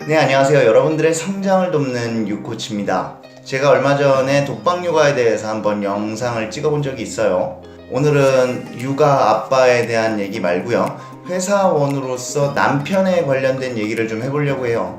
네, 안녕하세요. 여러분들의 성장을 돕는 유코치입니다. 제가 얼마 전에 독방 육아에 대해서 한번 영상을 찍어본 적이 있어요. 오늘은 육아 아빠에 대한 얘기 말고요, 회사원으로서 남편에 관련된 얘기를 좀 해보려고 해요.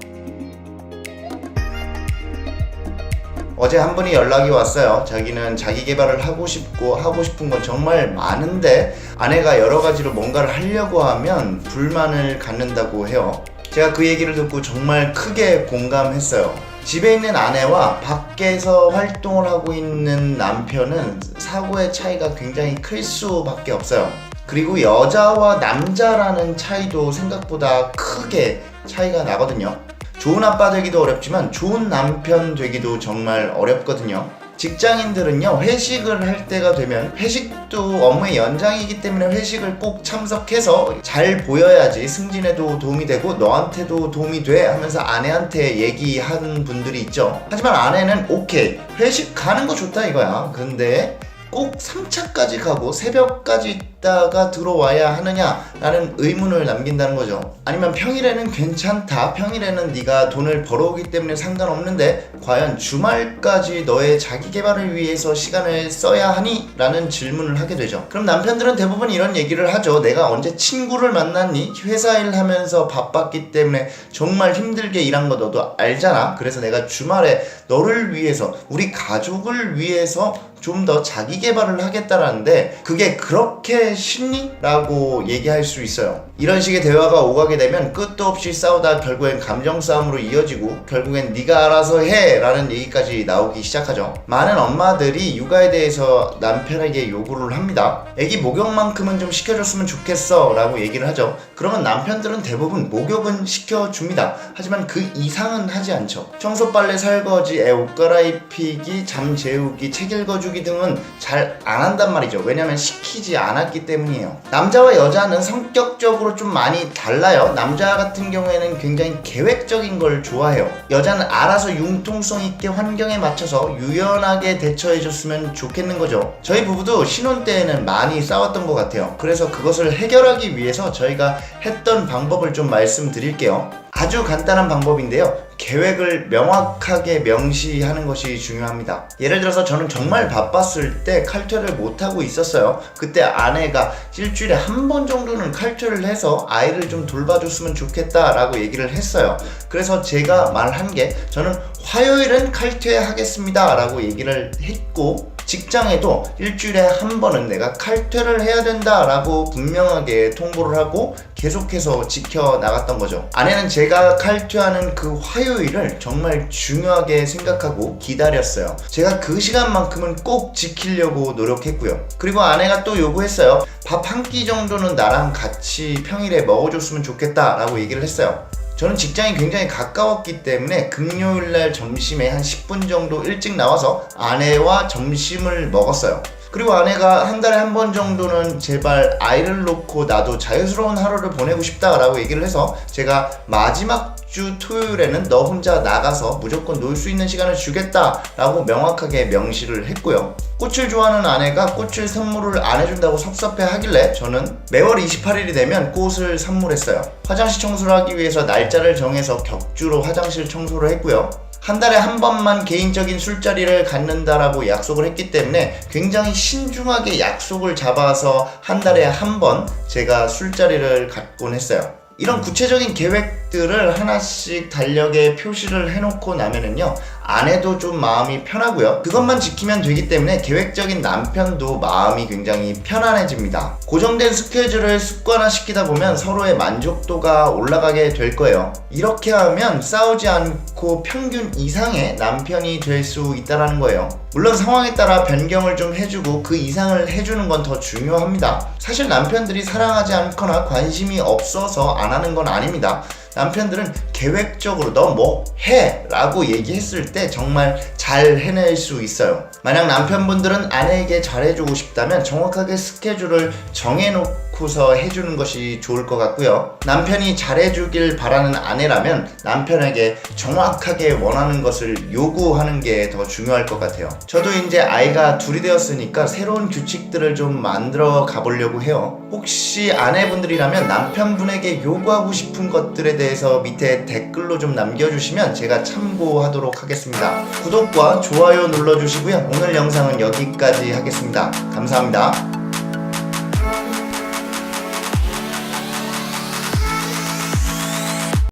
어제 한 분이 연락이 왔어요. 자기는 자기 개발을 하고 싶고 하고 싶은 건 정말 많은데 아내가 여러 가지로 뭔가를 하려고 하면 불만을 갖는다고 해요. 제가 그 얘기를 듣고 정말 크게 공감했어요. 집에 있는 아내와 밖에서 활동을 하고 있는 남편은 사고의 차이가 굉장히 클 수밖에 없어요. 그리고 여자와 남자라는 차이도 생각보다 크게 차이가 나거든요. 좋은 아빠 되기도 어렵지만 좋은 남편 되기도 정말 어렵거든요. 직장인들은요, 회식을 할 때가 되면 회식도 업무의 연장이기 때문에 회식을 꼭 참석해서 잘 보여야지 승진에도 도움이 되고 너한테도 도움이 돼 하면서 아내한테 얘기하는 분들이 있죠. 하지만 아내는 오케이, 회식 가는 거 좋다 이거야. 근데 꼭 3차까지 가고 새벽까지 있다가 들어와야 하느냐라는 의문을 남긴다는 거죠. 아니면 평일에는 괜찮다, 평일에는 네가 돈을 벌어오기 때문에 상관없는데 과연 주말까지 너의 자기 개발을 위해서 시간을 써야 하니? 라는 질문을 하게 되죠. 그럼 남편들은 대부분 이런 얘기를 하죠. 내가 언제 친구를 만났니? 회사 일 하면서 바빴기 때문에 정말 힘들게 일한 거 너도 알잖아. 그래서 내가 주말에 너를 위해서, 우리 가족을 위해서 좀 더 자기 개발을 하겠다라는데 그게 그렇게 쉽니? 라고 얘기할 수 있어요. 이런 식의 대화가 오가게 되면 끝도 없이 싸우다 결국엔 감정 싸움으로 이어지고 결국엔 네가 알아서 해! 라는 얘기까지 나오기 시작하죠. 많은 엄마들이 육아에 대해서 남편에게 요구를 합니다. 애기 목욕만큼은 좀 시켜줬으면 좋겠어 라고 얘기를 하죠. 그러면 남편들은 대부분 목욕은 시켜줍니다. 하지만 그 이상은 하지 않죠. 청소, 빨래, 설거지, 애 옷 갈아입히기, 잠 재우기, 책 읽어주기 등은 잘 안 한단 말이죠. 왜냐면 시키지 않았기 때문이에요. 남자와 여자는 성격적으로 좀 많이 달라요. 남자 같은 경우에는 굉장히 계획적인 걸 좋아해요. 여자는 알아서 융통성 있게 환경에 맞춰서 유연하게 대처해줬으면 좋겠는 거죠. 저희 부부도 신혼 때에는 많이 싸웠던 것 같아요. 그래서 그것을 해결하기 위해서 저희가 했던 방법을 좀 말씀드릴게요. 아주 간단한 방법인데요, 계획을 명확하게 명시하는 것이 중요합니다. 예를 들어서 저는 정말 바빴을 때 칼퇴를 못하고 있었어요. 그때 아내가 일주일에 한 번 정도는 칼퇴를 해서 아이를 좀 돌봐줬으면 좋겠다라고 얘기를 했어요. 그래서 제가 말한 게, 저는 화요일은 칼퇴하겠습니다 라고 얘기를 했고, 직장에도 일주일에 한 번은 내가 칼퇴를 해야 된다라고 분명하게 통보를 하고 계속해서 지켜나갔던 거죠. 아내는 제가 칼퇴하는 그 화요일을 정말 중요하게 생각하고 기다렸어요. 제가 그 시간만큼은 꼭 지키려고 노력했고요. 그리고 아내가 또 요구했어요. 밥 한 끼 정도는 나랑 같이 평일에 먹어줬으면 좋겠다 라고 얘기를 했어요. 저는 직장이 굉장히 가까웠기 때문에 금요일날 점심에 한 10분 정도 일찍 나와서 아내와 점심을 먹었어요. 그리고 아내가 한 달에 한 번 정도는 제발 아이를 놓고 나도 자유스러운 하루를 보내고 싶다 라고 얘기를 해서 제가 마지막 주 토요일에는 너 혼자 나가서 무조건 놀 수 있는 시간을 주겠다 라고 명확하게 명시를 했고요. 꽃을 좋아하는 아내가 꽃을 선물을 안 해준다고 섭섭해 하길래 저는 매월 28일이 되면 꽃을 선물했어요. 화장실 청소를 하기 위해서 날짜를 정해서 격주로 화장실 청소를 했고요. 한 달에 한 번만 개인적인 술자리를 갖는다라고 약속을 했기 때문에 굉장히 신중하게 약속을 잡아서 한 달에 한 번 제가 술자리를 갖곤 했어요. 이런 구체적인 계획들을 하나씩 달력에 표시를 해놓고 나면은요, 아내도 좀 마음이 편하고요. 그것만 지키면 되기 때문에 계획적인 남편도 마음이 굉장히 편안해집니다. 고정된 스케줄을 습관화시키다 보면 서로의 만족도가 올라가게 될 거예요. 이렇게 하면 싸우지 않고 평균 이상의 남편이 될 수 있다는 거예요. 물론 상황에 따라 변경을 좀 해주고 그 이상을 해주는 건 더 중요합니다. 사실 남편들이 사랑하지 않거나 관심이 없어서 안 하는 건 아닙니다. 남편들은 계획적으로 너 뭐 해? 라고 얘기했을 때 정말 잘 해낼 수 있어요. 만약 남편분들은 아내에게 잘해주고 싶다면 정확하게 스케줄을 정해놓고 놓고서 해주는 것이 좋을 것 같고요. 남편이 잘해주길 바라는 아내라면 남편에게 정확하게 원하는 것을 요구하는 게 더 중요할 것 같아요. 저도 이제 아이가 둘이 되었으니까 새로운 규칙들을 좀 만들어 가보려고 해요. 혹시 아내분들이라면 남편분에게 요구하고 싶은 것들에 대해서 밑에 댓글로 좀 남겨주시면 제가 참고하도록 하겠습니다. 구독과 좋아요 눌러주시고요. 오늘 영상은 여기까지 하겠습니다. 감사합니다.